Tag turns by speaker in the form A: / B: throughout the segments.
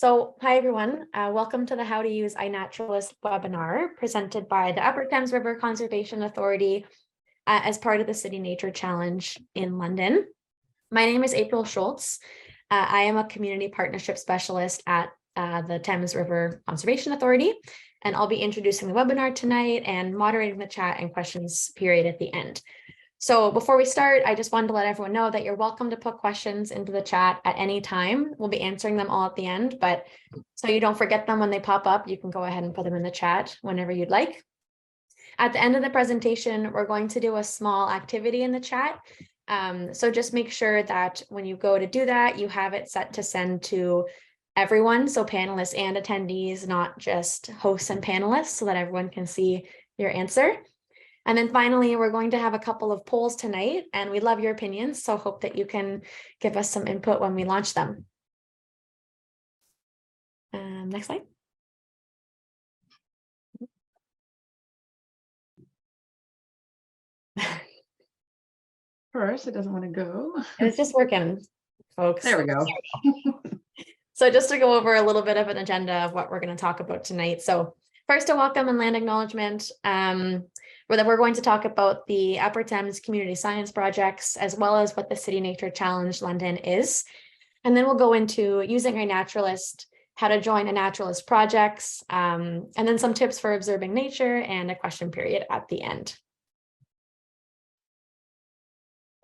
A: Hi everyone. Welcome to the How to Use iNaturalist webinar presented by the Upper Thames River Conservation Authority as part of the City Nature Challenge in London. My name is April Schultz. I am a community partnership specialist at the Thames River Conservation Authority, and I'll be introducing the webinar tonight and moderating the chat and questions period at the end. So before we start, I just wanted to let everyone know that you're welcome to put questions into the chat at any time. We'll be answering them all at the end, but so you don't forget them when they pop up, you can go ahead and put them in the chat whenever you'd like. At the end of the presentation, we're going to do a small activity in the chat. So just make sure that when you go to do that, you have it set to send to everyone, so panelists and attendees, not just hosts and panelists, so that everyone can see your answer. And then finally, we're going to have a couple of polls tonight, and we love your opinions, so hope that you can give us some input when we launch them. Next slide.
B: First, it doesn't want to go.
A: It's just working, folks.
B: There we go.
A: So just to go over a little bit of an agenda of what we're going to talk about tonight. So first, a welcome and land acknowledgement. We're going to talk about the Upper Thames Community Science Projects, as well as what the City Nature Challenge London is. And then we'll go into using iNaturalist, how to join iNaturalist projects, and then some tips for observing nature and a question period at the end.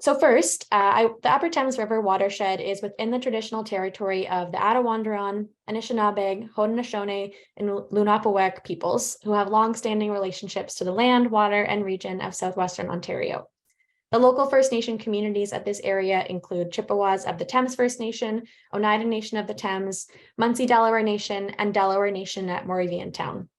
A: So first, the Upper Thames River watershed is within the traditional territory of the Attawandaron, Anishinaabe, Haudenosaunee, and Lunapawek peoples, who have long-standing relationships to the land, water, and region of southwestern Ontario. The local First Nation communities of this area include Chippewas of the Thames First Nation, Oneida Nation of the Thames, Munsee Delaware Nation, and Delaware Nation at Moraviantown.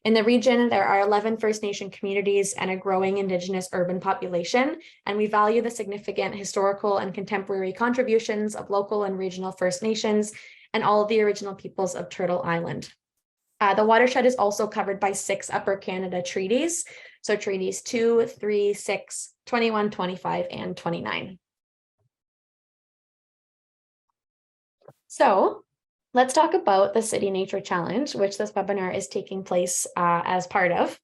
A: In the region, there are 11 First Nation communities and a growing Indigenous urban population, and we value the significant historical and contemporary contributions of local and regional First Nations and all of the original peoples of Turtle Island. The watershed is also covered by 6 Upper Canada treaties, so treaties 2, 3, 6, 21, 25, and 29. So let's talk about the City Nature Challenge, which this webinar is taking place as part of.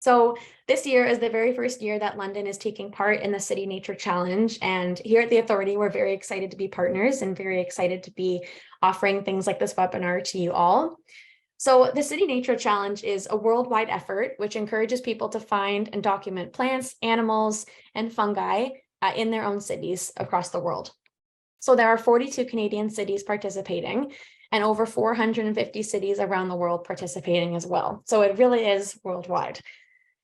A: So this year is the very first year that London is taking part in the City Nature Challenge. And here at the Authority, we're very excited to be partners and very excited to be offering things like this webinar to you all. So the City Nature Challenge is a worldwide effort which encourages people to find and document plants, animals, and fungi in their own cities across the world. So there are 42 Canadian cities participating and over 450 cities around the world participating as well. So it really is worldwide.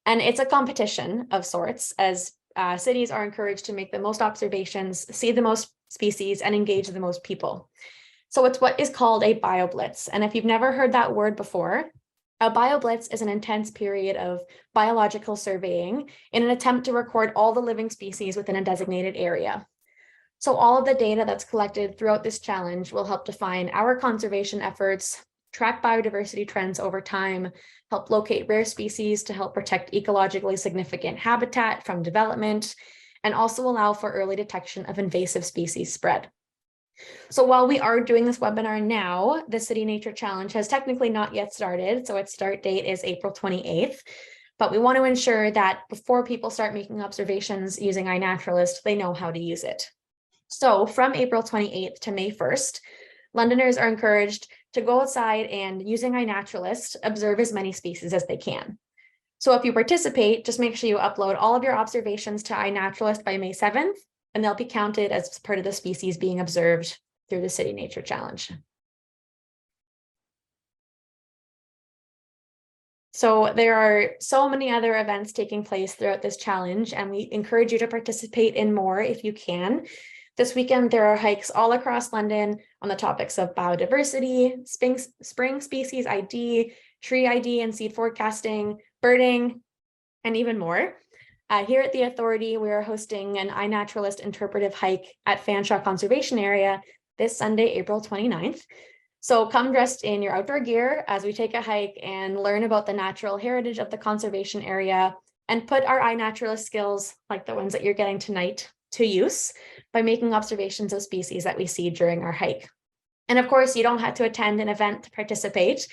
A: And it's a competition of sorts, as cities are encouraged to make the most observations, see the most species, and engage the most people. So it's what is called a bioblitz. And if you've never heard that word before, a bioblitz is an intense period of biological surveying in an attempt to record all the living species within a designated area. So all of the data that's collected throughout this challenge will help define our conservation efforts, track biodiversity trends over time, help locate rare species to help protect ecologically significant habitat from development, and also allow for early detection of invasive species spread. So while we are doing this webinar now, the City Nature Challenge has technically not yet started, so its start date is April 28th. But we want to ensure that before people start making observations using iNaturalist, they know how to use it. So from April 28th to May 1st, Londoners are encouraged to go outside and, using iNaturalist, observe as many species as they can. So if you participate, just make sure you upload all of your observations to iNaturalist by May 7th, and they'll be counted as part of the species being observed through the City Nature Challenge. So there are so many other events taking place throughout this challenge, and we encourage you to participate in more if you can. This weekend, there are hikes all across London on the topics of biodiversity, spring species ID, tree ID and seed forecasting, birding, and even more. Here at the Authority, we are hosting an iNaturalist interpretive hike at Fanshawe Conservation Area this Sunday, April 29th. So come dressed in your outdoor gear as we take a hike and learn about the natural heritage of the conservation area and put our iNaturalist skills, like the ones that you're getting tonight, to use by making observations of species that we see during our hike. And of course, you don't have to attend an event to participate.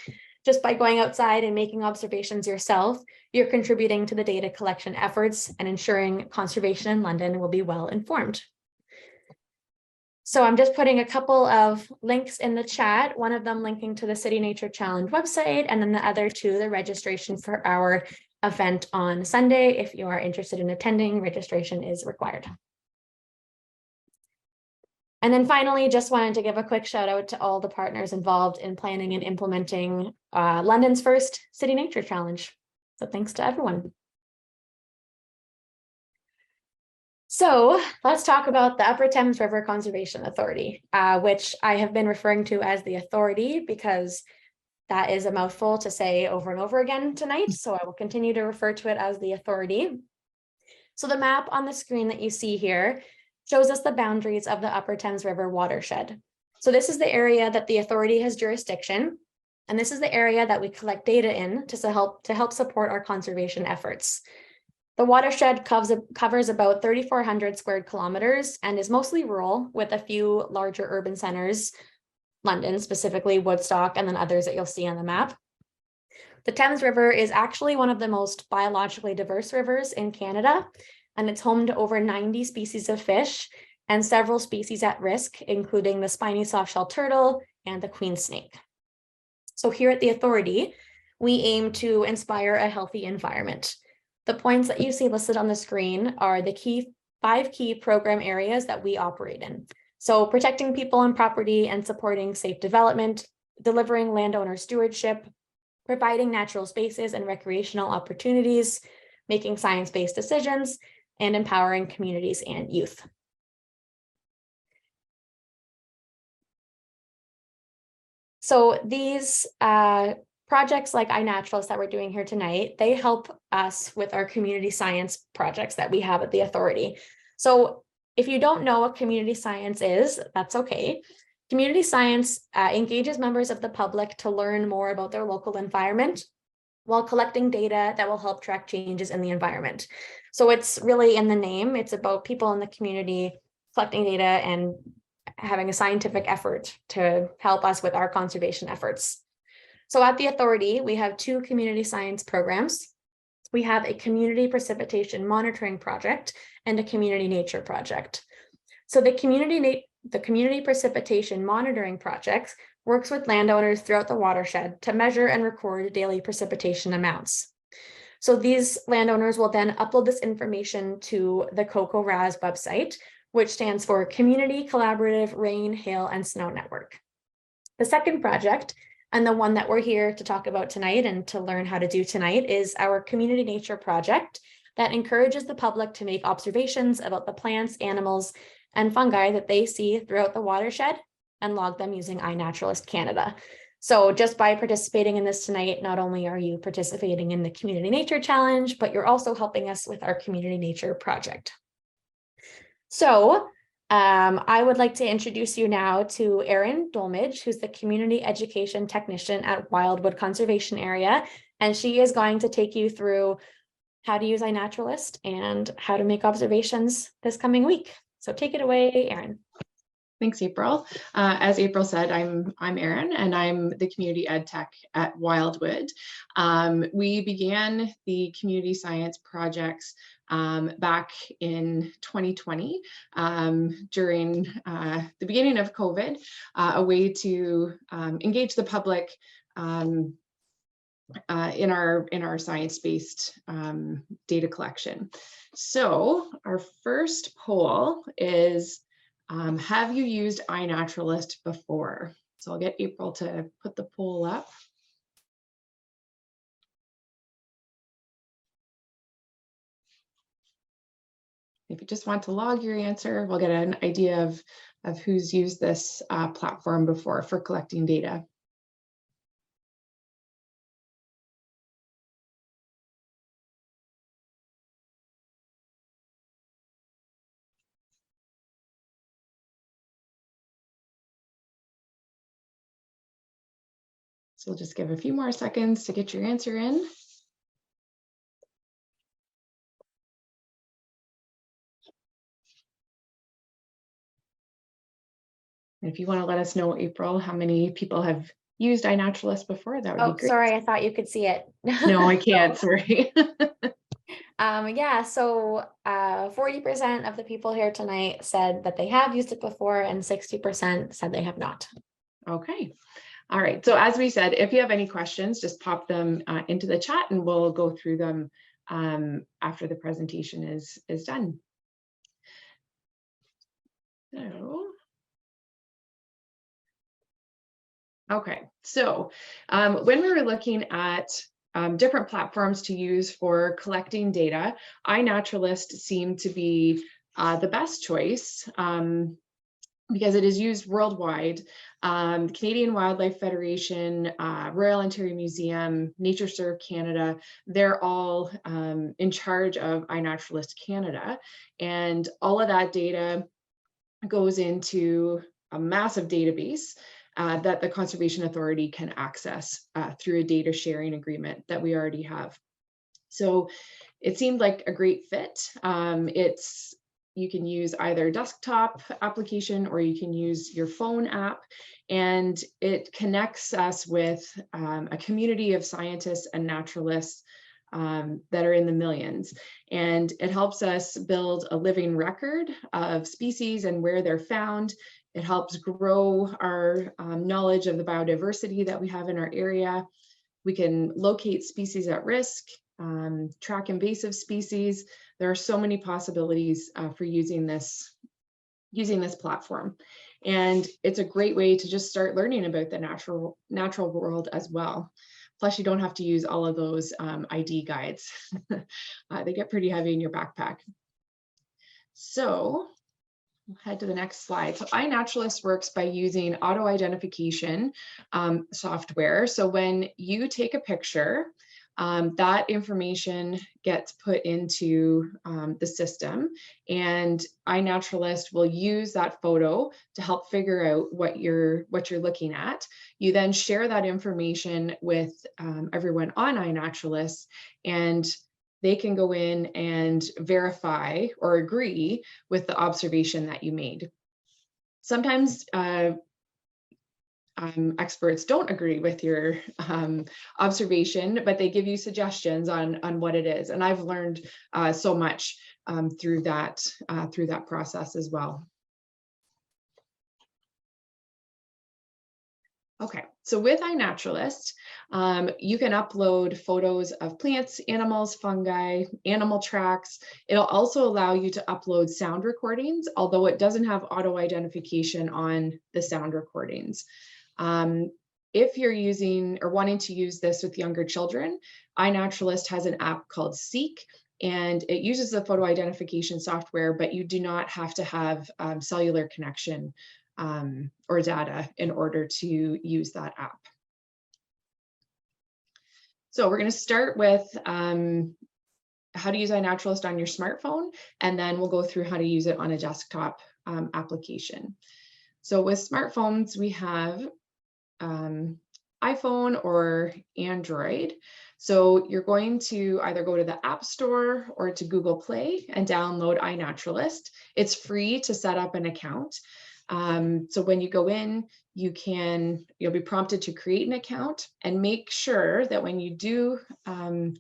A: Just by going outside and making observations yourself, you're contributing to the data collection efforts and ensuring conservation in London will be well informed. So I'm just putting a couple of links in the chat, one of them linking to the City Nature Challenge website, and then the other to the registration for our event on Sunday. If you are interested in attending, registration is required. And then finally, just wanted to give a quick shout out to all the partners involved in planning and implementing London's first City Nature Challenge. So thanks to everyone. So let's talk about the Upper Thames River Conservation Authority, which I have been referring to as the authority because that is a mouthful to say over and over again tonight. So I will continue to refer to it as the authority. So the map on the screen that you see here shows us the boundaries of the Upper Thames River watershed. So this is the area that the authority has jurisdiction, and this is the area that we collect data in to help support our conservation efforts. The watershed covers about 3,400 square kilometers and is mostly rural, with a few larger urban centers, London, specifically Woodstock, and then others that you'll see on the map. The Thames River is actually one of the most biologically diverse rivers in Canada, and it's home to over 90 species of fish and several species at risk, including the spiny softshell turtle and the queen snake. So here at the authority, we aim to inspire a healthy environment. The points that you see listed on the screen are the 5 key program areas that we operate in. So protecting people and property and supporting safe development, delivering landowner stewardship, providing natural spaces and recreational opportunities, making science-based decisions, and empowering communities and youth. So these projects like iNaturalist that we're doing here tonight, they help us with our community science projects that we have at the authority. So if you don't know what community science is, that's okay. Community science engages members of the public to learn more about their local environment while collecting data that will help track changes in the environment. So it's really in the name, it's about people in the community collecting data and having a scientific effort to help us with our conservation efforts. So at the authority, we have 2 community science programs. We have a community precipitation monitoring project and a community nature project. So the community precipitation monitoring project works with landowners throughout the watershed to measure and record daily precipitation amounts. So these landowners will then upload this information to the COCO-RAS website, which stands for Community Collaborative Rain, Hail, and Snow Network. The second project, and the one that we're here to talk about tonight and to learn how to do tonight, is our community nature project that encourages the public to make observations about the plants, animals, and fungi that they see throughout the watershed and log them using iNaturalist Canada. So just by participating in this tonight, not only are you participating in the Community Nature Challenge, but you're also helping us with our Community Nature project. So I would like to introduce you now to Erin Dolmage, who's the Community Education Technician at Wildwood Conservation Area, and she is going to take you through how to use iNaturalist and how to make observations this coming week. So take it away, Erin.
B: Thanks, April. As April said, I'm Erin, and I'm the Community Ed Tech at Wildwood. We began the community science projects back in 2020 during the beginning of COVID, a way to engage the public in our science-based data collection. So our first poll is, have you used iNaturalist before? So I'll get April to put the poll up. If you just want to log your answer, we'll get an idea of who's used this platform before for collecting data. So we'll just give a few more seconds to get your answer in. And if you want to let us know, April, how many people have used iNaturalist before, that would be
A: Oh,
B: great.
A: sorry, I thought you could see it.
B: No, I can't, sorry.
A: Yeah, so 40% of the people here tonight said that they have used it before, and 60% said they have not.
B: Okay. All right. So as we said, if you have any questions, just pop them into the chat and we'll go through them after the presentation is done. So, okay. So when we were looking at different platforms to use for collecting data, iNaturalist seemed to be the best choice. Because it is used worldwide. Canadian Wildlife Federation, Royal Ontario Museum, NatureServe Canada, they're all in charge of iNaturalist Canada. And all of that data goes into a massive database that the Conservation Authority can access through a data sharing agreement that we already have. So it seemed like a great fit. You can use either desktop application or you can use your phone app, and it connects us with a community of scientists and naturalists that are in the millions. And it helps us build a living record of species and where they're found. It helps grow our knowledge of the biodiversity that we have in our area. We can locate species at risk, track invasive species. There are so many possibilities for using this platform. And it's a great way to just start learning about the natural world as well. Plus, you don't have to use all of those ID guides. They get pretty heavy in your backpack. So we'll head to the next slide. So iNaturalist works by using auto identification software. So when you take a picture, that information gets put into the system, and iNaturalist will use that photo to help figure out what you're looking at. You then share that information with everyone on iNaturalist, and they can go in and verify or agree with the observation that you made. Sometimes experts don't agree with your observation, but they give you suggestions on what it is. And I've learned so much through that process as well. Okay, so with iNaturalist, you can upload photos of plants, animals, fungi, animal tracks. It'll also allow you to upload sound recordings, although it doesn't have auto identification on the sound recordings. If you're using or wanting to use this with younger children, iNaturalist has an app called Seek, and it uses the photo identification software, but you do not have to have cellular connection or data in order to use that app. So we're going to start with how to use iNaturalist on your smartphone, and then we'll go through how to use it on a desktop application. So with smartphones, we have iPhone or Android. So you're going to either go to the App Store or to Google Play and download iNaturalist. It's free to set up an account. So when you go in, you'll be prompted to create an account, and make sure that when you do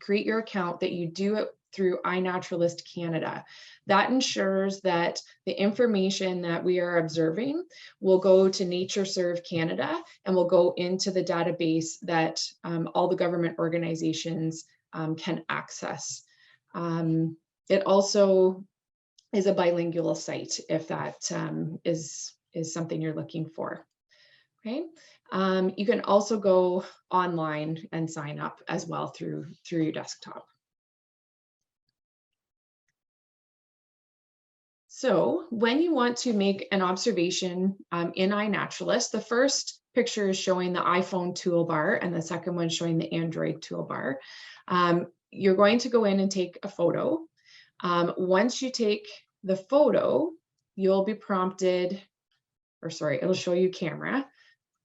B: create your account, that you do it through iNaturalist Canada. That ensures that the information that we are observing will go to NatureServe Canada and will go into the database that all the government organizations can access. It also is a bilingual site if that is something you're looking for. Okay. You can also go online and sign up as well through your desktop. So when you want to make an observation in iNaturalist, the first picture is showing the iPhone toolbar and the second one showing the Android toolbar. You're going to go in and take a photo. Once you take the photo, you'll be prompted, or sorry, it'll show you camera.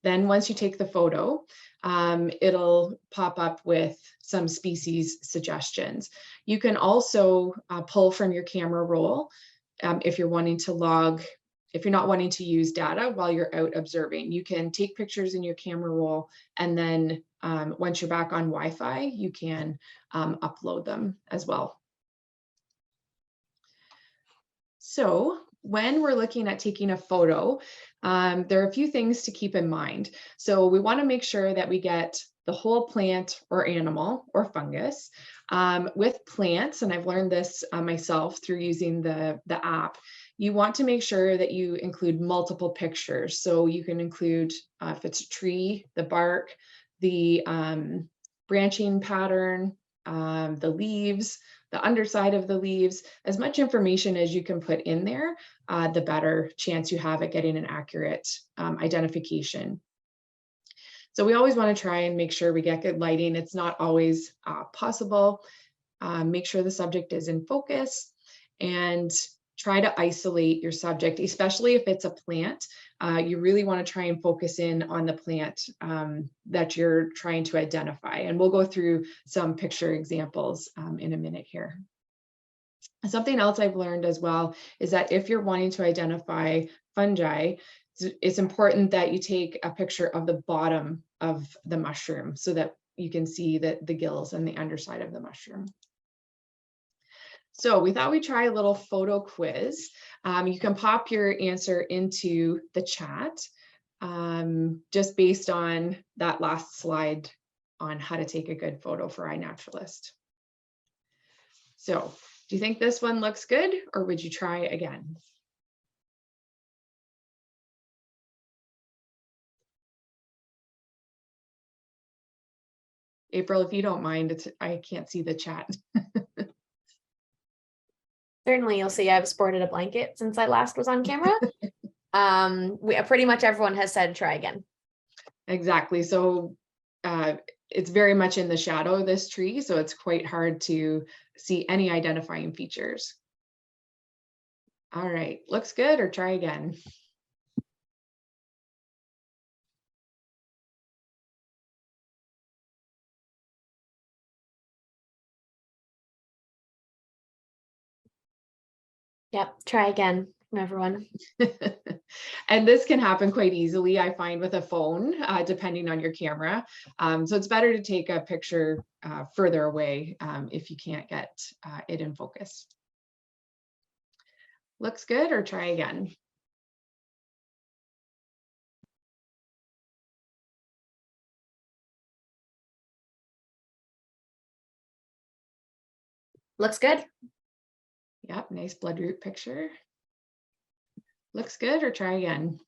B: Then once you take the photo, it'll pop up with some species suggestions. You can also pull from your camera roll if you're wanting to log if you're not wanting to use data while you're out observing, you can take pictures in your camera roll, and then once you're back on Wi-Fi, you can upload them as well. So when we're looking at taking a photo, there are a few things to keep in mind. So we want to make sure that we get the whole plant or animal or fungus. With plants, and I've learned this myself through using the app, you want to make sure that you include multiple pictures. So you can include, if it's a tree, the bark, the branching pattern, the leaves, the underside of the leaves, as much information as you can put in there, the better chance you have at getting an accurate identification. So we always want to try and make sure we get good lighting. It's not always possible. Make sure the subject is in focus, and try to isolate your subject, especially if it's a plant. You really want to try and focus in on the plant that you're trying to identify. And we'll go through some picture examples in a minute here. Something else I've learned as well is that if you're wanting to identify fungi, it's important that you take a picture of the bottom of the mushroom so that you can see the gills and the underside of the mushroom. So we thought we'd try a little photo quiz. You can pop your answer into the chat just based on that last slide on how to take a good photo for iNaturalist. So do you think this one looks good, or would you try again? April, if you don't mind, I can't see the chat.
A: Certainly, you'll see I've sported a blanket since I last was on camera. Pretty much everyone has said try again.
B: Exactly. So it's very much in the shadow of this tree, so it's quite hard to see any identifying features. All right, looks good, or try again.
A: Yep, try again, everyone.
B: And this can happen quite easily, I find, with a phone, depending on your camera. So it's better to take a picture further away if you can't get it in focus. Looks good, or try again.
A: Looks good.
B: Yep, nice bloodroot picture. Looks good, or try again.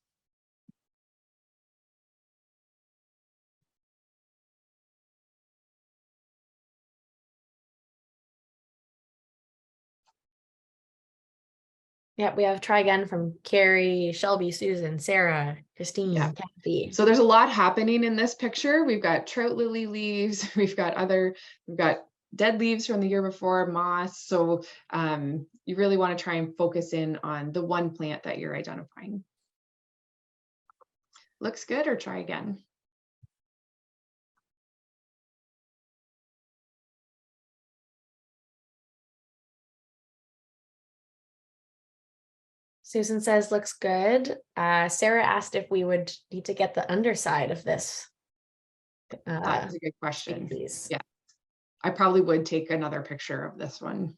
A: Yep, we have try again from Carrie, Shelby, Susan, Sarah, Christine,
B: Yeah.
A: Kathy.
B: So there's a lot happening in this picture. We've got trout lily leaves, we've got dead leaves from the year before, moss. So you really want to try and focus in on the one plant that you're identifying. Looks good, or try again.
A: Susan says looks good. Sarah asked if we would need to get the underside of this.
B: That's a good question.
A: Please.
B: Yeah, I probably would take another picture of this one.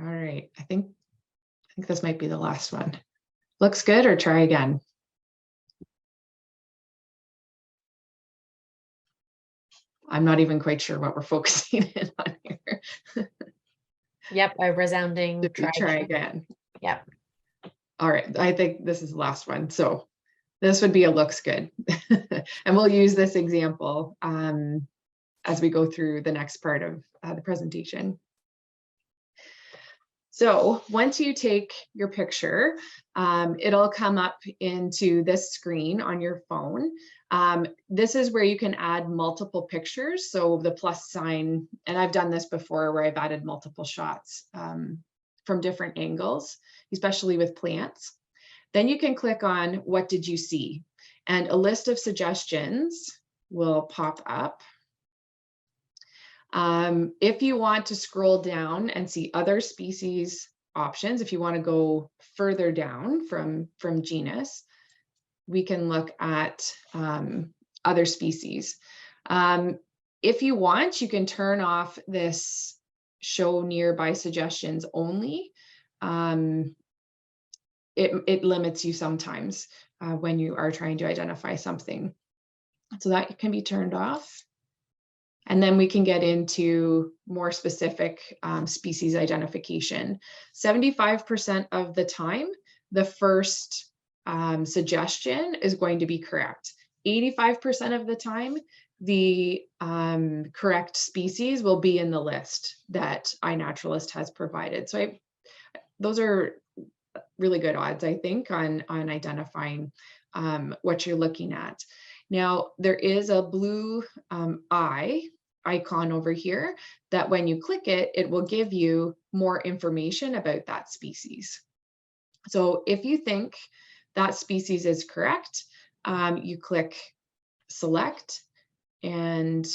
B: All right, I think this might be the last one. Looks good, or try again. I'm not even quite sure what we're focusing in on here.
A: Yep, a resounding
B: try again.
A: Yep.
B: All right, I think this is the last one. So this would be a looks good. And we'll use this example as we go through the next part of the presentation. So once you take your picture, it'll come up into this screen on your phone. This is where you can add multiple pictures. So the plus sign, and I've done this before where I've added multiple shots from different angles, especially with plants. Then you can click on what did you see? And a list of suggestions will pop up. If you want to scroll down and see other species options, if you want to go further down from genus, we can look at other species. If you want, you can turn off this show nearby suggestions only. It limits you sometimes when you are trying to identify something. So that can be turned off. And then we can get into more specific species identification. 75% of the time, the first suggestion is going to be correct. 85% of the time, the correct species will be in the list that iNaturalist has provided. So those are really good odds, I think, on identifying what you're looking at. Now, there is a blue icon over here that when you click it, it will give you more information about that species. So if you think that species is correct, you click select and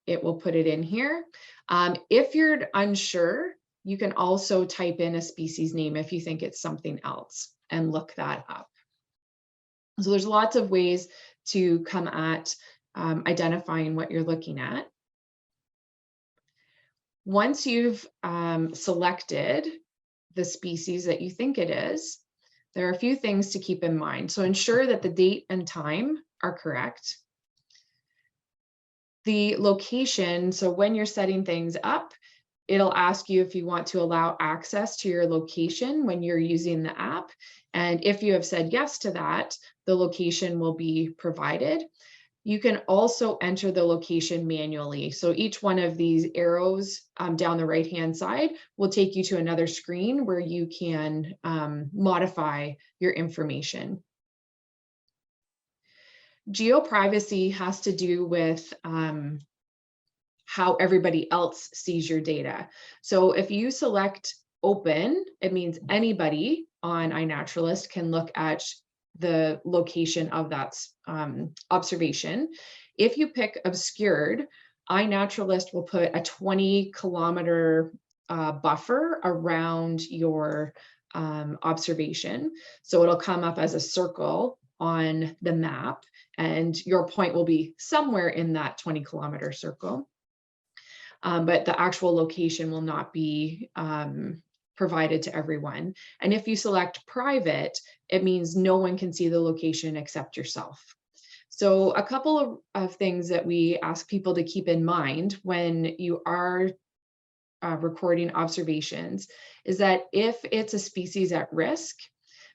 B: it will put it in here. If you're unsure, you can also type in a species name if you think it's something else and look that up. So there's lots of ways to come at identifying what you're looking at. Once you've selected the species that you think it is, there are a few things to keep in mind. So ensure that the date and time are correct. The location, so when you're setting things up, it'll ask you if you want to allow access to your location when you're using the app. And if you have said yes to that, the location will be provided. You can also enter the location manually. So each one of these arrows down the right-hand side will take you to another screen where you can modify your information. Geoprivacy has to do with how everybody else sees your data. So if you select open, it means anybody on iNaturalist can look at the location of that observation. If you pick obscured, iNaturalist will put a 20-kilometer buffer around your observation. So it'll come up as a circle on the map, and your point will be somewhere in that 20-kilometer circle. But the actual location will not be provided to everyone. And if you select private, it means no one can see the location except yourself. So a couple of things that we ask people to keep in mind when you are recording observations is that if it's a species at risk,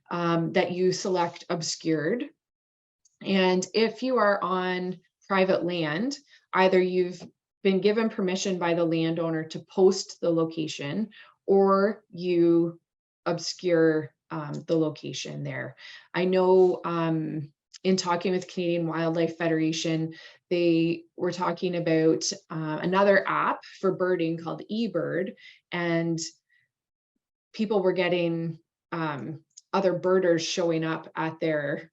B: that you select obscured. And if you are on private land, either you've been given permission by the landowner to post the location, or you obscure the location there. I know in talking with Canadian Wildlife Federation, they were talking about another app for birding called eBird, and people were getting other birders showing up at their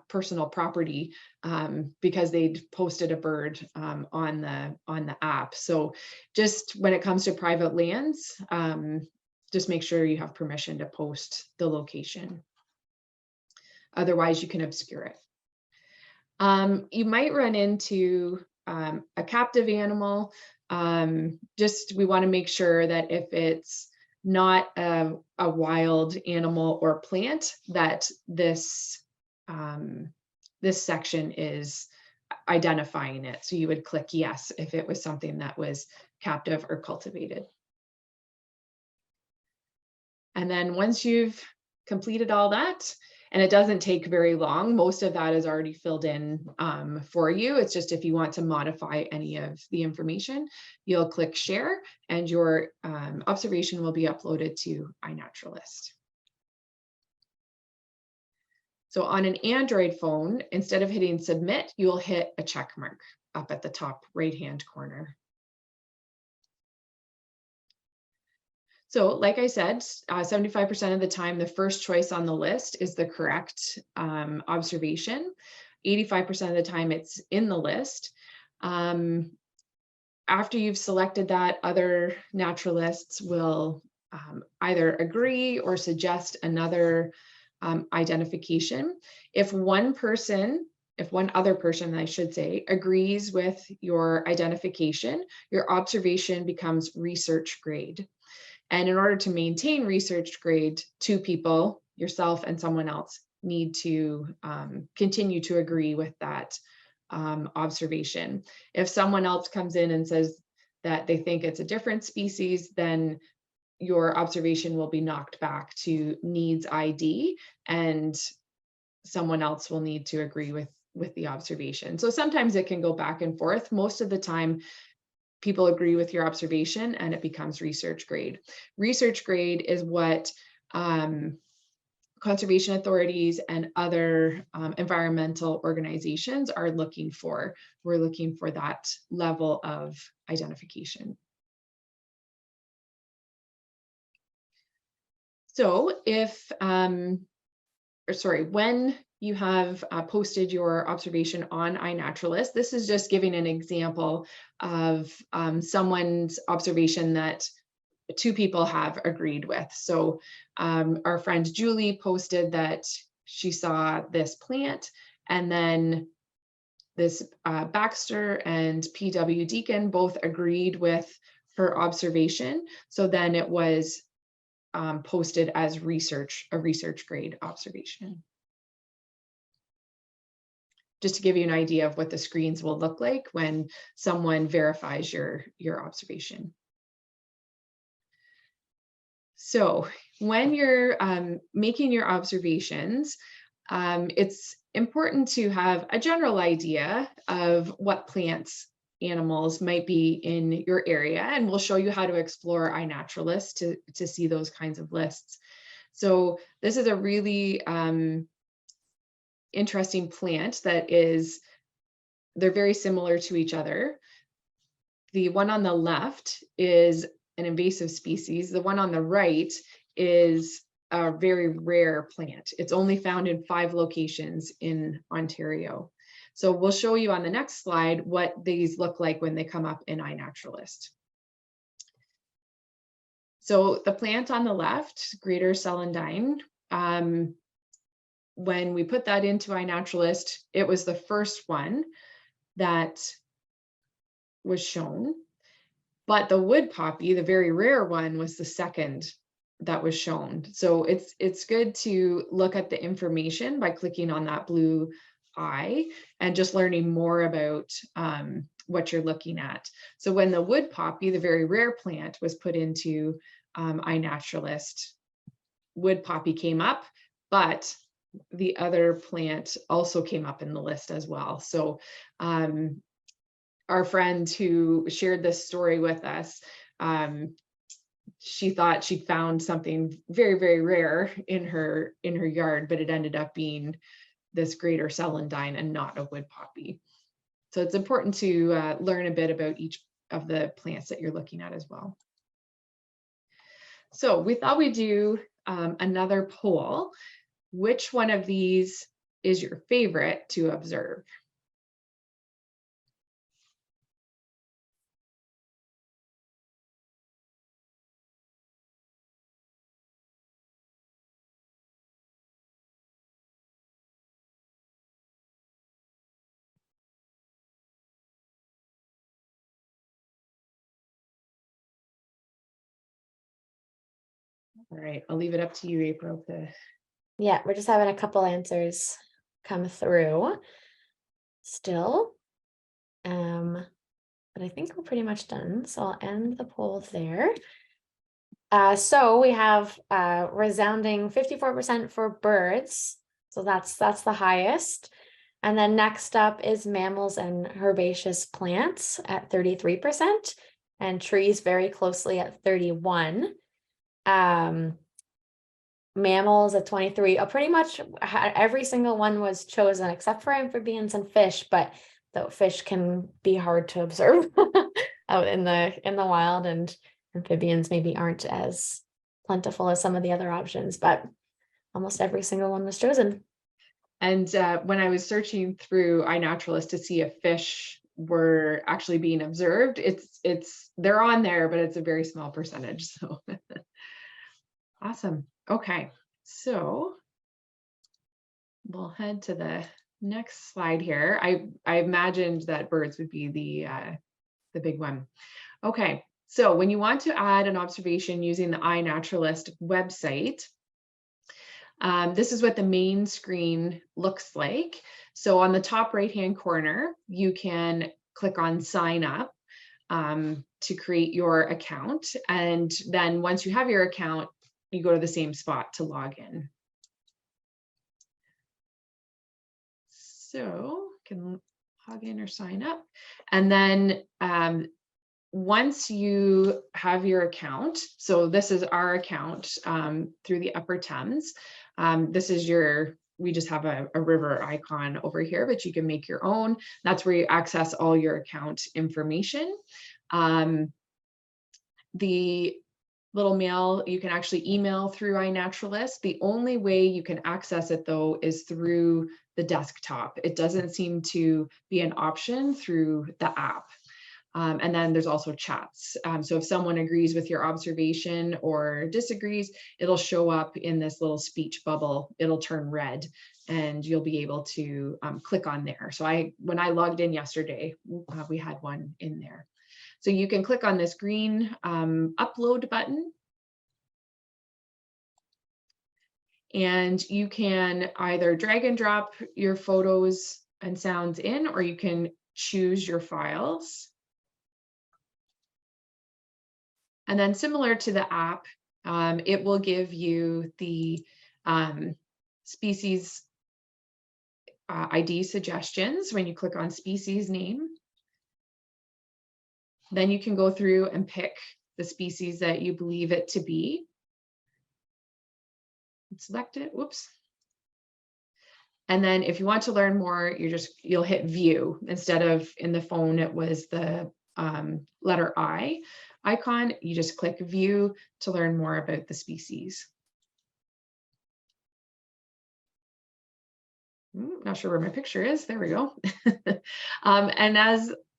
B: personal property because they'd posted a bird on the app. So just when it comes to private lands, just make sure you have permission to post the location. Otherwise, you can obscure it. You might run into a captive animal. We want to make sure that if it's not a wild animal or plant, that this section is identifying it. So you would click yes if it was something that was captive or cultivated. And then once you've completed all that, and it doesn't take very long, most of that is already filled in for you. It's just if you want to modify any of the information, you'll click share and your observation will be uploaded to iNaturalist. So on an Android phone, instead of hitting submit, you'll hit a check mark up at the top right-hand corner. So like I said, 75% of the time, the first choice on the list is the correct observation. 85% of the time it's in the list. After you've selected that, other naturalists will either agree or suggest another identification. If one other person, I should say, agrees with your identification, your observation becomes research grade. And in order to maintain research grade, two people, yourself and someone else, need to continue to agree with that observation. If someone else comes in and says that they think it's a different species, then your observation will be knocked back to needs ID, and someone else will need to agree with the observation. So sometimes it can go back and forth. Most of the time, people agree with your observation and it becomes research grade. Research grade is what conservation authorities and other environmental organizations are looking for. We're looking for that level of identification. So when you have posted your observation on iNaturalist, this is just giving an example of someone's observation that two people have agreed with. So our friend Julie posted that she saw this plant, and then this Baxter and PW Deacon both agreed with her observation. So then it was posted as a research grade observation. Just to give you an idea of what the screens will look like when someone verifies your observation. So when you're making your observations, it's important to have a general idea of what plants, animals might be in your area, and we'll show you how to explore iNaturalist to see those kinds of lists. So this is a really interesting plant they're very similar to each other. The one on the left is an invasive species. The one on the right is a very rare plant. It's only found in 5 locations in Ontario. So we'll show you on the next slide what these look like when they come up in iNaturalist. So the plant on the left, greater celandine, when we put that into iNaturalist, it was the first one that was shown. But the wood poppy, the very rare one, was the second that was shown. So it's good to look at the information by clicking on that blue eye and just learning more about what you're looking at. So when the wood poppy, the very rare plant, was put into iNaturalist, wood poppy came up, but the other plant also came up in the list as well. So our friend who shared this story with us, she thought she'd found something very, very rare in her yard, but it ended up being this greater celandine and not a wood poppy. So it's important to learn a bit about each of the plants that you're looking at as well. So we thought we'd do another poll. Which one of these is your favorite to observe? All right, I'll leave it up to you, April, to...
A: Yeah, we're just having a couple answers come through still. But I think we're pretty much done. So I'll end the poll there. So we have resounding 54% for birds. So that's the highest. And then next up is mammals and herbaceous plants at 33%, and trees very closely at 31%. Mammals at 23%. Pretty much every single one was chosen except for amphibians and fish, but the fish can be hard to observe out in the wild, and amphibians maybe aren't as plentiful as some of the other options, but almost every single one was chosen.
B: And when I was searching through iNaturalist to see if fish were actually being observed. They're on there, but it's a very small percentage. So awesome. Okay, so we'll head to the next slide here. I imagined that birds would be the big one. Okay, so when you want to add an observation using the iNaturalist website, this is what the main screen looks like. So on the top right-hand corner, you can click on sign up to create your account. And then once you have your account, you go to the same spot to log in. So you can log in or sign up. And then once you have your account, so this is our account through the Upper Thames. This is we just have a river icon over here, but you can make your own. That's where you access all your account information. The little mail, you can actually email through iNaturalist. The only way you can access it though is through the desktop. It doesn't seem to be an option through the app. And then there's also chats. So if someone agrees with your observation or disagrees, it'll show up in this little speech bubble. It'll turn red and you'll be able to click on there. So when I logged in yesterday, we had one in there. So you can click on this green upload button. And you can either drag and drop your photos and sounds in, or you can choose your files. And then similar to the app, it will give you the species ID suggestions when you click on species name. Then you can go through and pick the species that you believe it to be. Select it, whoops. And then if you want to learn more, you'll hit view. Instead of in the phone, it was the letter I icon. You just click view to learn more about the species. Not sure where my picture is. There we go. And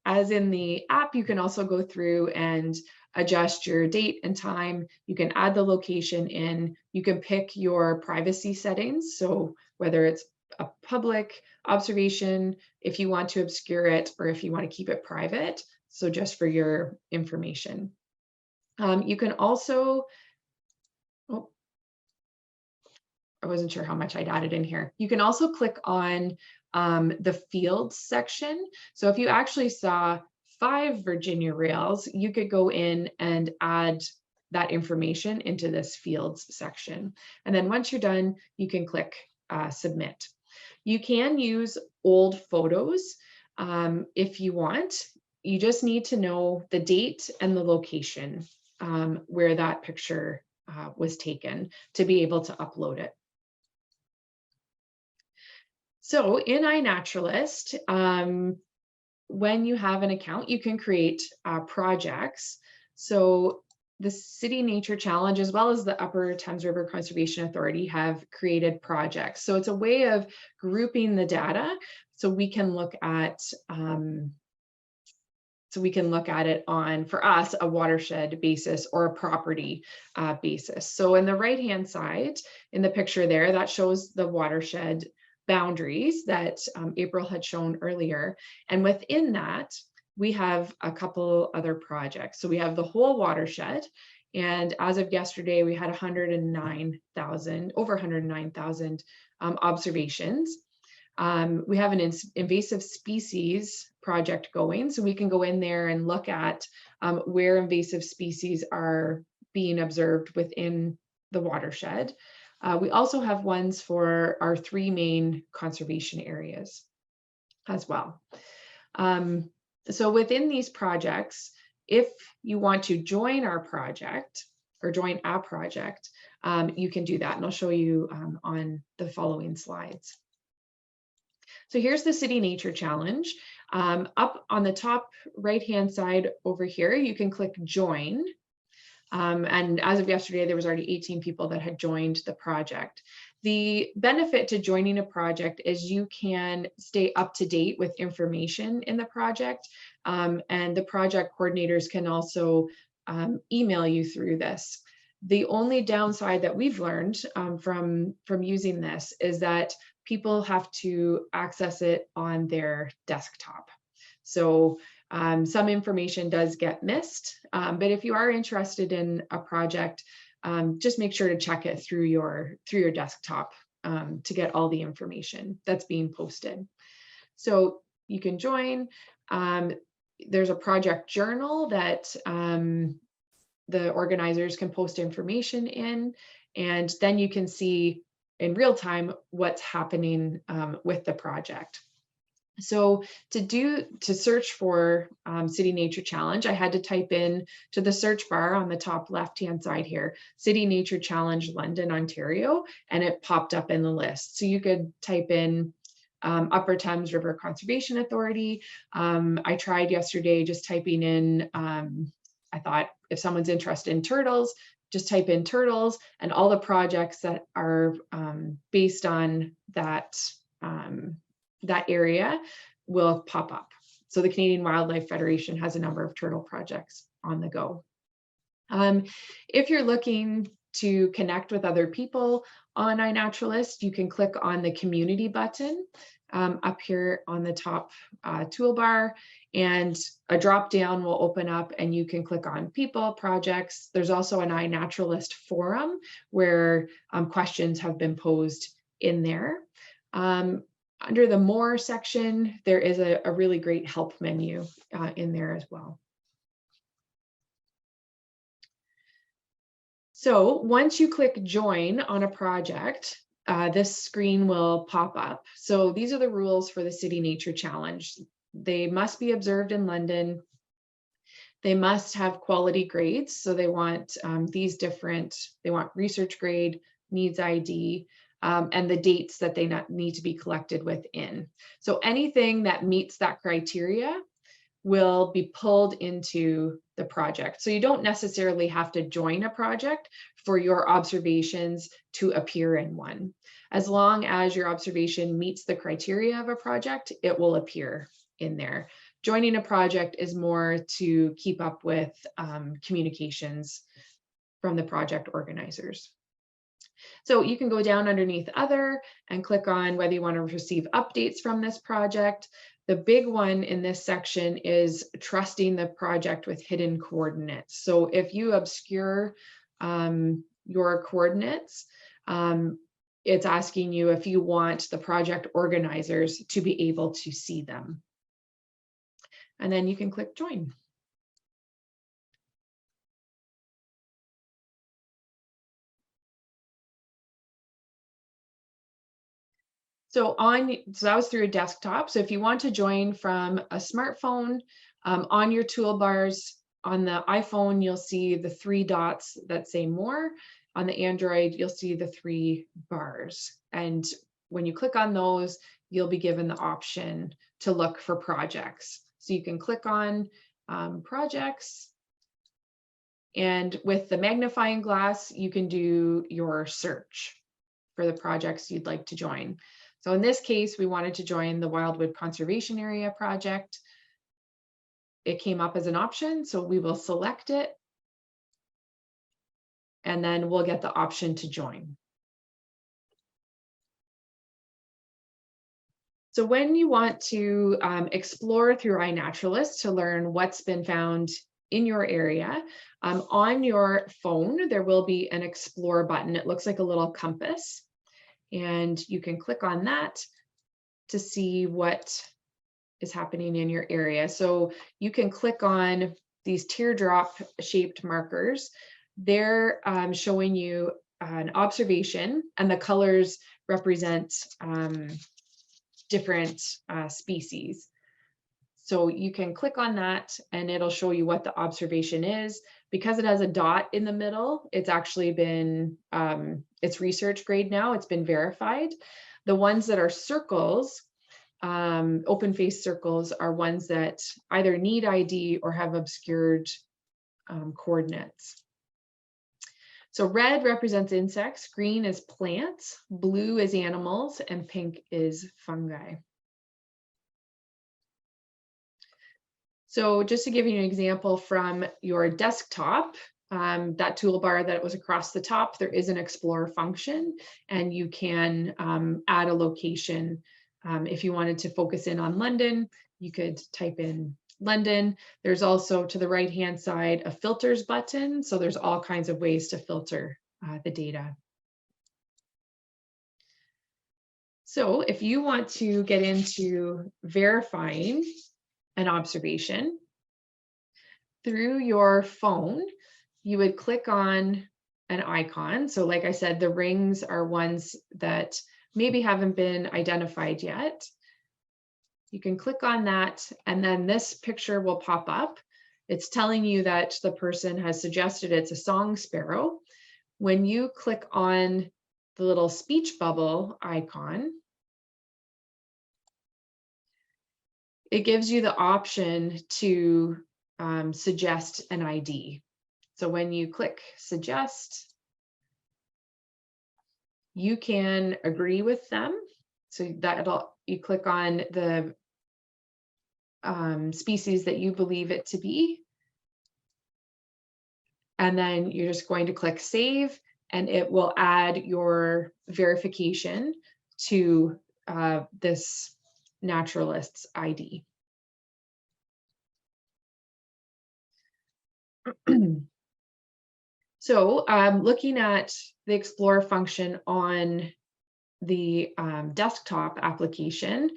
B: as in the app, you can also go through and adjust your date and time. You can add the location in. You can pick your privacy settings. So whether it's a public observation, if you want to obscure it, or if you want to keep it private. So just for your information. You can also, I wasn't sure how much I'd added in here. You can also click on the fields section. So if you actually saw 5 Virginia rails, you could go in and add that information into this fields section. And then once you're done, you can click submit. You can use old photos if you want. You just need to know the date and the location where that picture was taken to be able to upload it. So in iNaturalist, when you have an account, you can create projects. So the City Nature Challenge, as well as the Upper Thames River Conservation Authority, have created projects. So it's a way of grouping the data so we can look at it on, for us, a watershed basis or a property basis. So in the right-hand side, in the picture there, that shows the watershed boundaries that April had shown earlier. And within that, we have a couple other projects. So we have the whole watershed. And as of yesterday, we had over 109,000 observations. We have an invasive species project going, so we can go in there and look at where invasive species are being observed within the watershed. We also have ones for our 3 main conservation areas as well. So within these projects, if you want to join our project or join a project, you can do that, and I'll show you on the following slides. So here's the City Nature Challenge. Up on the top right-hand side over here, you can click join. And as of yesterday, there was already 18 people that had joined the project. The benefit to joining a project is you can stay up to date with information in the project, and the project coordinators can also email you through this. The only downside that we've learned from using this is that people have to access it on their desktop. So some information does get missed, but if you are interested in a project, just make sure to check it through your desktop to get all the information that's being posted. So you can join. There's a project journal that the organizers can post information in, and then you can see in real time what's happening with the project. So to search for City Nature Challenge, I had to type in to the search bar on the top left-hand side here, City Nature Challenge London, Ontario, and it popped up in the list. So you could type in Upper Thames River Conservation Authority. I tried yesterday just typing in, I thought if someone's interested in turtles, just type in turtles, and all the projects that are based on that that area will pop up. So the Canadian Wildlife Federation has a number of turtle projects on the go. If you're looking to connect with other people on iNaturalist, you can click on the community button up here on the top toolbar, and a drop down will open up and you can click on people, projects. There's also an iNaturalist forum where questions have been posed in there. Under the More section, there is a really great help menu in there as well. So once you click join on a project, this screen will pop up. So these are the rules for the City Nature Challenge. They must be observed in London. They must have quality grades. So they want they want research grade, needs ID, and the dates that they need to be collected within. So anything that meets that criteria will be pulled into the project. So you don't necessarily have to join a project for your observations to appear in one. As long as your observation meets the criteria of a project, it will appear in there. Joining a project is more to keep up with communications from the project organizers. So you can go down underneath Other and click on whether you want to receive updates from this project. The big one in this section is trusting the project with hidden coordinates. So if you obscure your coordinates, it's asking you if you want the project organizers to be able to see them. And then you can click join. So that was through a desktop. So if you want to join from a smartphone, on your toolbars, on the iPhone, you'll see the 3 dots that say more. On the Android, you'll see the 3 bars. And when you click on those, you'll be given the option to look for projects. So you can click on projects, and with the magnifying glass, you can do your search for the projects you'd like to join. So in this case, we wanted to join the Wildwood Conservation Area project. It came up as an option, so we will select it, and then we'll get the option to join. So when you want to explore through iNaturalist to learn what's been found in your area, on your phone, there will be an Explore button. It looks like a little compass, and you can click on that to see what is happening in your area. So you can click on these teardrop shaped markers. They're showing you an observation, and the colors represent different species. So you can click on that and it'll show you what the observation is. Because it has a dot in the middle, it's actually been, it's research grade now, it's been verified. The ones that are circles, open face circles, are ones that either need ID or have obscured coordinates. So red represents insects, green is plants, blue is animals, and pink is fungi. So just to give you an example from your desktop, that toolbar that was across the top, there is an explore function, and you can add a location. If you wanted to focus in on London, you could type in London. There's also to the right-hand side a filters button. So there's all kinds of ways to filter the data. So if you want to get into verifying an observation through your phone, you would click on an icon. So like I said, the rings are ones that maybe haven't been identified yet. You can click on that, and then this picture will pop up. It's telling you that the person has suggested it's a song sparrow. When you click on the little speech bubble icon, it gives you the option to suggest an ID. So when you click suggest, you can agree with them. So that'll, you click on the species that you believe it to be. And then you're just going to click save, and it will add your verification to this naturalist's ID. So looking at the Explore function on the desktop application,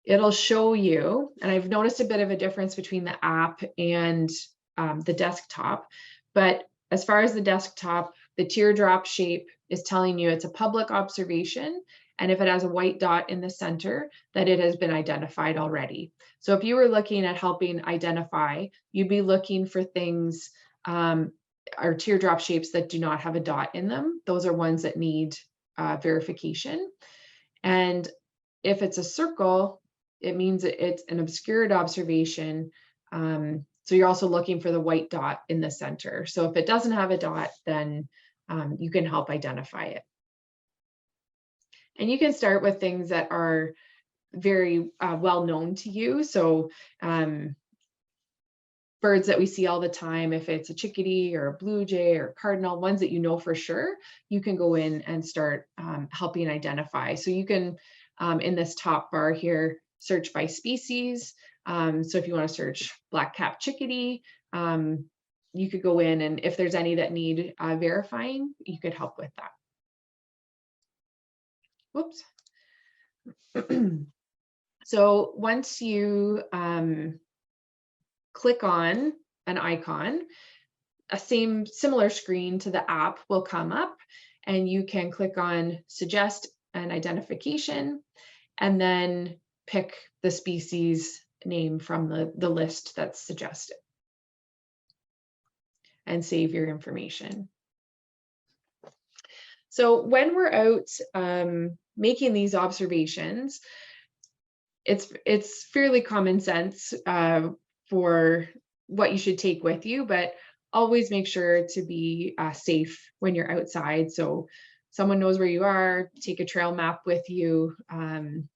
B: it'll show you, and I've noticed a bit of a difference between the app and the desktop, but as far as the desktop, the teardrop shape is telling you it's a public observation, and if it has a white dot in the center, that it has been identified already. So if you were looking at helping identify, you'd be looking for things or teardrop shapes that do not have a dot in them. Those are ones that need verification. And if it's a circle, it means it's an obscured observation. So you're also looking for the white dot in the center. So if it doesn't have a dot, then you can help identify it. And you can start with things that are very well known to you. So birds that we see all the time, if it's a chickadee or a blue jay or cardinal, ones that you know for sure, you can go in and start helping identify. So you can, in this top bar here, search by species. So if you want to search black-capped chickadee, you could go in, and if there's any that need verifying, you could help with that. Whoops. So once you click on an icon, a similar screen to the app will come up, and you can click on suggest an identification, and then pick the species name from the list that's suggested, and save your information. So when we're out making these observations, it's fairly common sense for what you should take with you, but always make sure to be safe when you're outside. So someone knows where you are, take a trail map with you,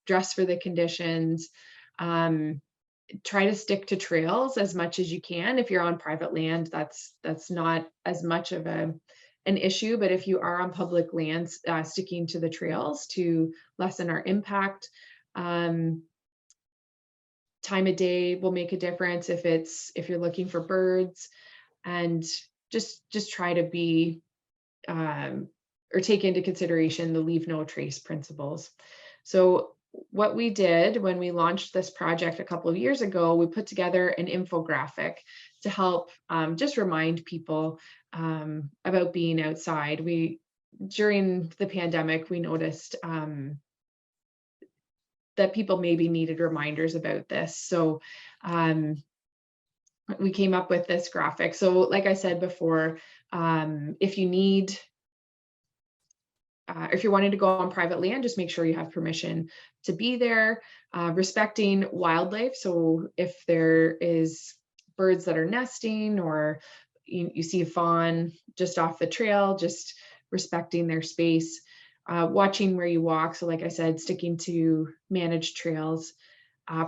B: dress for the conditions, try to stick to trails as much as you can. If you're on private land, that's not as much of an issue, but if you are on public lands, sticking to the trails to lessen our impact. Time of day will make a difference if you're looking for birds, and just try to be or take into consideration the leave no trace principles. So what we did when we launched this project a couple of years ago, we put together an infographic to help just remind people about being outside. During the pandemic, we noticed that people maybe needed reminders about this. So we came up with this graphic. So like I said before, if you need, if you're wanting to go on private land, just make sure you have permission to be there, respecting wildlife. So if there is birds that are nesting, or you see a fawn just off the trail, just respecting their space, watching where you walk. So like I said, sticking to managed trails,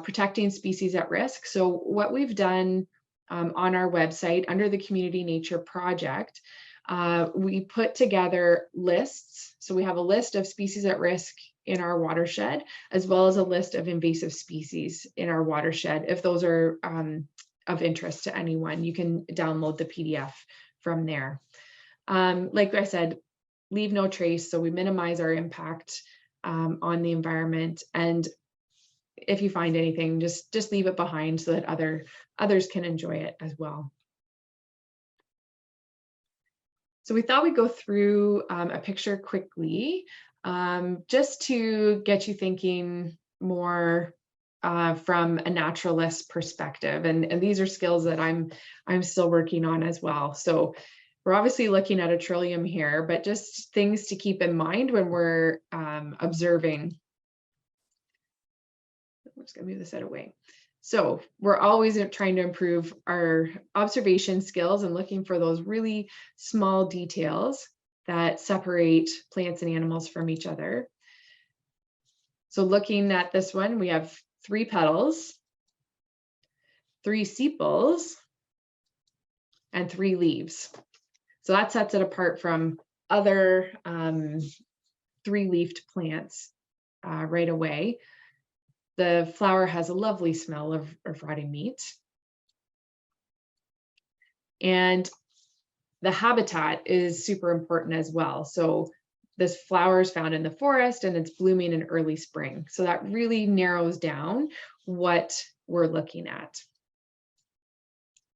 B: protecting species at risk. So what we've done on our website under the Community Nature Project, we put together lists. So we have a list of species at risk in our watershed, as well as a list of invasive species in our watershed. If those are of interest to anyone, you can download the PDF from there. Like I said, leave no trace. So we minimize our impact on the environment. And if you find anything, just leave it behind so that others can enjoy it as well. So we thought we'd go through a picture quickly, just to get you thinking more from a naturalist perspective. And these are skills that I'm still working on as well. So we're obviously looking at a trillium here, but just things to keep in mind when we're observing. I'm just gonna move this out of the way. So we're always trying to improve our observation skills and looking for those really small details that separate plants and animals from each other. So looking at this one, we have 3 petals, 3 sepals, and 3 leaves. So that sets it apart from other 3-leafed plants right away. The flower has a lovely smell of rotting meat. And the habitat is super important as well. So this flower is found in the forest and it's blooming in early spring. So that really narrows down what we're looking at.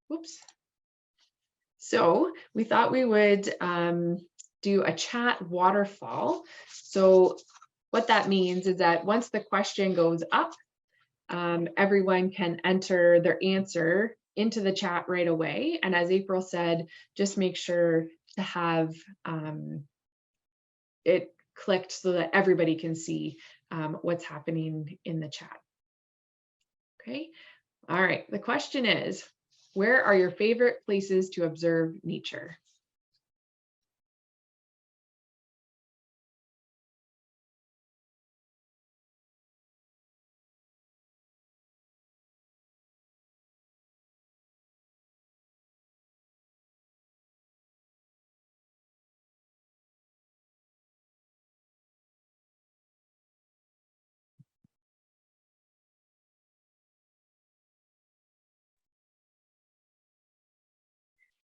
B: Whoops. So we thought we would do a chat waterfall. So what that means is that once the question goes up, everyone can enter their answer into the chat right away. And as April said, just make sure to have it clicked so that everybody can see what's happening in the chat. Okay, all right, the question is, where are your favorite places to observe nature?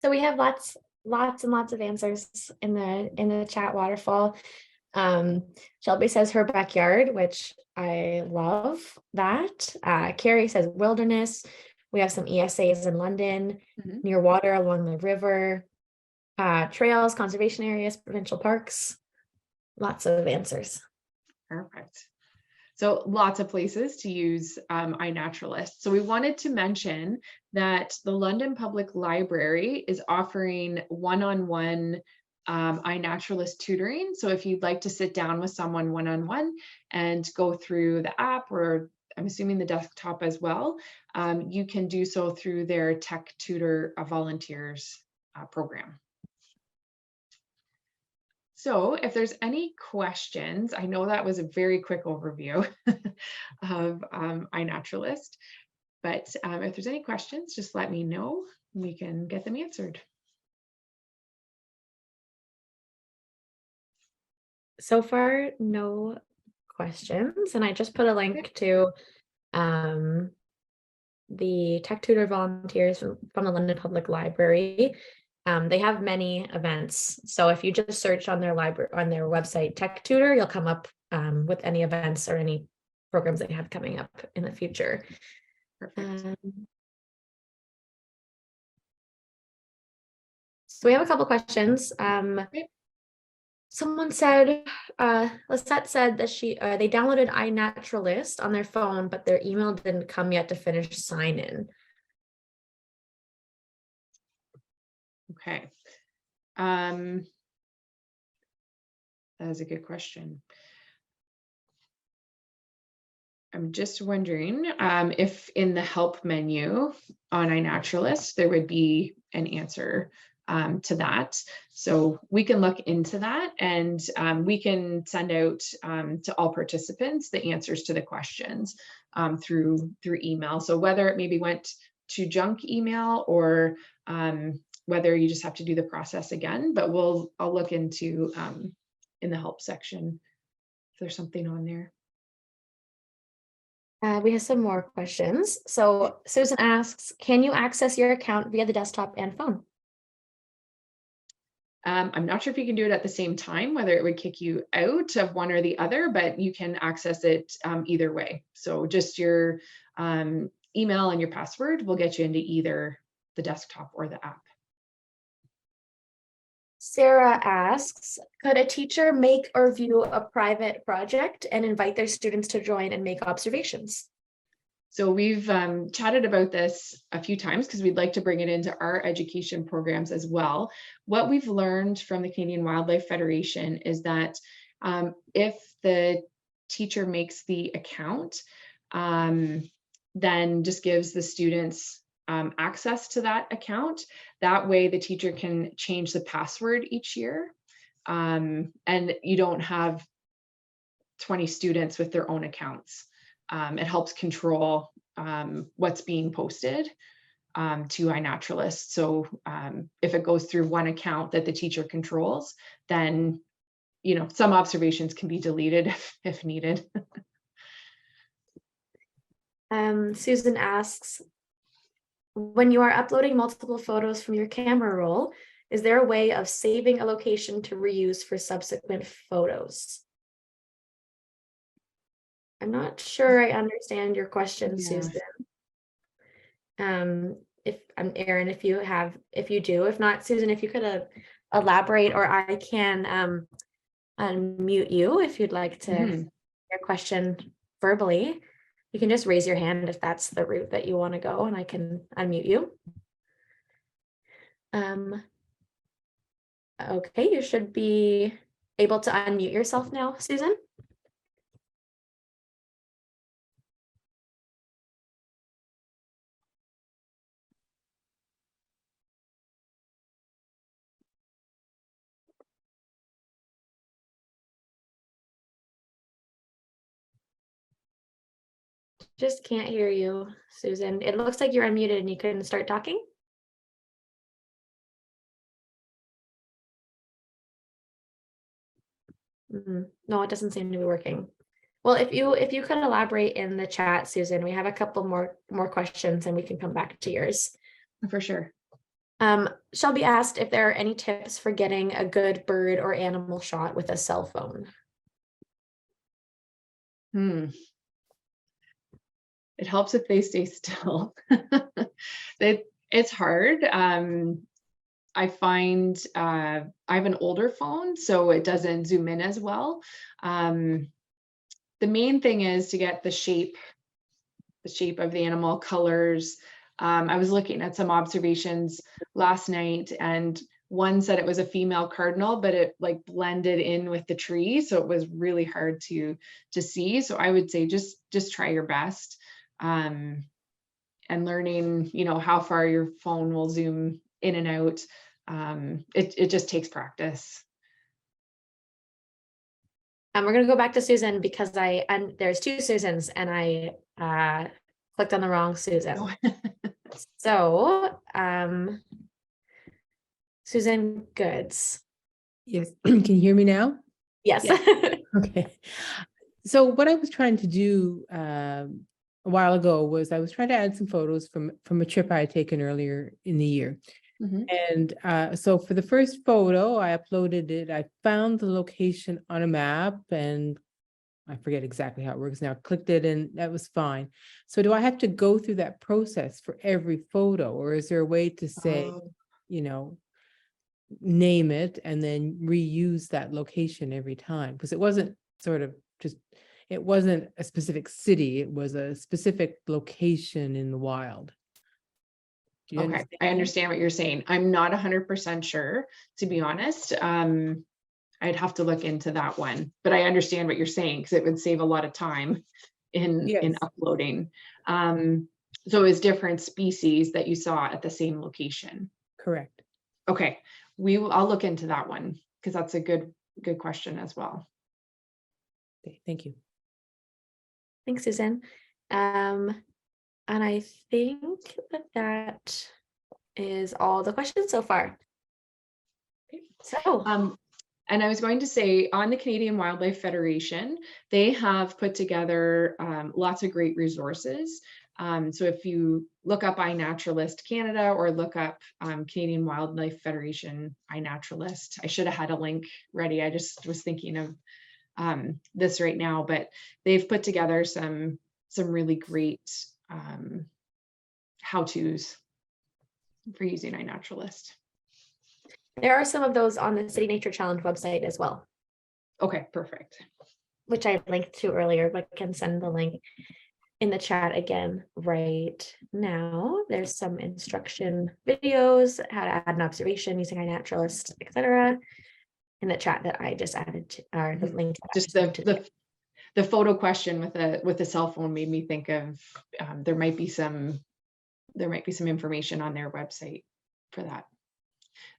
A: So we have lots and lots of answers in the chat waterfall. Shelby says her backyard, which I love that. Carrie says wilderness. We have some ESAs in London, near water along the river, trails, conservation areas, provincial parks. Lots of answers.
B: Perfect. So lots of places to use iNaturalist. So we wanted to mention that the London Public Library is offering one-on-one iNaturalist tutoring. So if you'd like to sit down with someone one-on-one and go through the app, or I'm assuming the desktop as well, you can do so through their Tech Tutor Volunteers program. So if there's any questions, I know that was a very quick overview of iNaturalist, but if there's any questions, just let me know. We can get them answered.
A: So far, no questions. And I just put a link to the Tech Tutor Volunteers from the London Public Library. They have many events. So if you just search on their library, on their website, Tech Tutor, you'll come up with any events or any programs they have coming up in the future. So we have a couple questions. Someone said, Lisette said that they downloaded iNaturalist on their phone, but their email didn't come yet to finish sign in.
B: Okay. That is a good question. I'm just wondering if in the help menu on iNaturalist, there would be an answer to that. So we can look into that, and we can send out to all participants the answers to the questions through email. So whether it maybe went to junk email, or whether you just have to do the process again, but I'll look into in the help section if there's something on there.
A: We have some more questions. So Susan asks, can you access your account via the desktop and phone?
B: I'm not sure if you can do it at the same time, whether it would kick you out of one or the other, but you can access it either way. So just your email and your password will get you into either the desktop or the app.
A: Sarah asks, could a teacher make or view a private project and invite their students to join and make observations?
B: So we've chatted about this a few times because we'd like to bring it into our education programs as well. What we've learned from the Canadian Wildlife Federation is that if the teacher makes the account, then just gives the students access to that account. That way the teacher can change the password each year, and you don't have 20 students with their own accounts. It helps control what's being posted to iNaturalist. So if it goes through one account that the teacher controls, then some observations can be deleted if needed.
A: Susan asks, when you are uploading multiple photos from your camera roll, is there a way of saving a location to reuse for subsequent photos? I'm not sure I understand your question, Susan. If I'm Erin, if you do, if not, Susan, if you could elaborate, or I can unmute you if you'd like to your question verbally. You can just raise your hand if that's the route that you want to go, and I can unmute you. Okay, you should be able to unmute yourself now, Susan. Just can't hear you, Susan. It looks like you're unmuted and you couldn't start talking. No, it doesn't seem to be working. Well, if you could elaborate in the chat, Susan, we have a couple more questions and we can come back to yours.
B: For sure.
A: Shelby asked if there are any tips for getting a good bird or animal shot with a cell phone.
B: It helps if they stay still. It's hard. I find I have an older phone, so it doesn't zoom in as well. The main thing is to get the shape of the animal, colors. I was looking at some observations last night, and one said it was a female cardinal, but it like blended in with the tree, so it was really hard to see. So I would say just try your best, and learning, how far your phone will zoom in and out. It just takes practice.
A: We're going to go back to Susan because there's two Susans and I clicked on the wrong Susan. So, Susan Goods.
C: Yes, can you hear me now?
A: Yes.
C: Okay. So what I was trying to do a while ago was I was trying to add some photos from a trip I had taken earlier in the year. And so for the first photo, I uploaded it. I found the location on a map, and I forget exactly how it works now. Clicked it and that was fine. So do I have to go through that process for every photo, or is there a way to say, name it and then reuse that location every time? Because it wasn't it wasn't a specific city, it was a specific location in the wild.
B: Okay, I understand what you're saying. I'm not 100% sure, to be honest. I'd have to look into that one, but I understand what you're saying because it would save a lot of time in uploading. So it's different species that you saw at the same location.
C: correct.
B: Okay, I'll look into that one because that's a good question as well.
C: Okay, thank you.
A: Thanks, Susan. And I think that is all the questions so far.
B: Okay.
A: So,
B: And I was going to say, on the Canadian Wildlife Federation, they have put together lots of great resources. So if you look up iNaturalist Canada or look up Canadian Wildlife Federation iNaturalist, I should have had a link ready. I just was thinking of this right now, but they've put together some really great how-tos for using iNaturalist.
A: there are some of those on the City Nature Challenge website as well,
B: Okay, perfect.
A: which I linked to earlier, but can send the link in the chat again right now. There's some instruction videos, how to add an observation using iNaturalist, etc. in the chat that I just added to, or the link.
B: Just the photo question with a cell phone made me think of there might be some information on their website for that.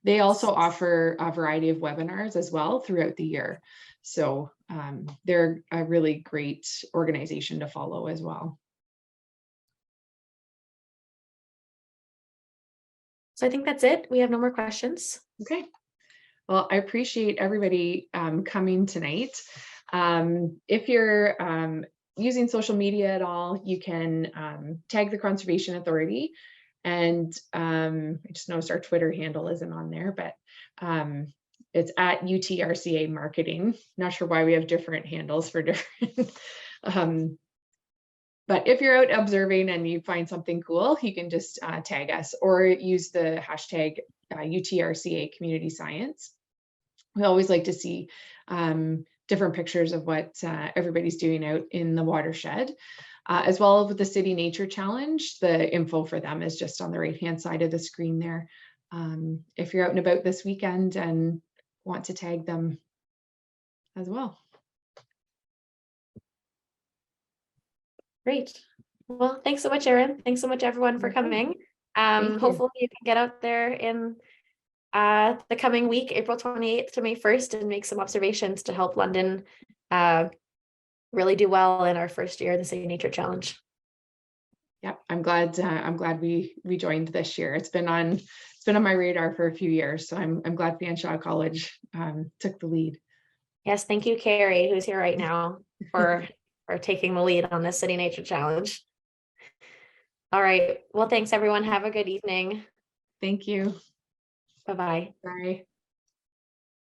B: They also offer a variety of webinars as well throughout the year. So they're a really great organization to follow as well.
A: So I think that's it. We have no more questions.
B: Okay. Well, I appreciate everybody coming tonight. If you're using social media at all, you can tag the Conservation Authority. And I just noticed our Twitter handle isn't on there, but it's at UTRCA Marketing. Not sure why we have different handles for different. But if you're out observing and you find something cool, you can just tag us or use the hashtag UTRCA Community Science. We always like to see different pictures of what everybody's doing out in the watershed. As well as with the City Nature Challenge, the info for them is just on the right-hand side of the screen there. If you're out and about this weekend and want to tag them as well.
A: Great. Well, thanks so much, Erin. Thanks so much, everyone, for coming. Hopefully you can get out there in the coming week, April 28th to May 1st, and make some observations to help London really do well in our first year of the City Nature Challenge.
B: Yep, I'm glad we joined this year. It's been on my radar for a few years, so I'm glad Fanshawe College took the lead.
A: Yes, thank you, Carrie, who's here right now, for taking the lead on this City Nature Challenge. All right. Well, thanks everyone. Have a good evening.
B: Thank you.
A: Bye-bye.
B: Bye.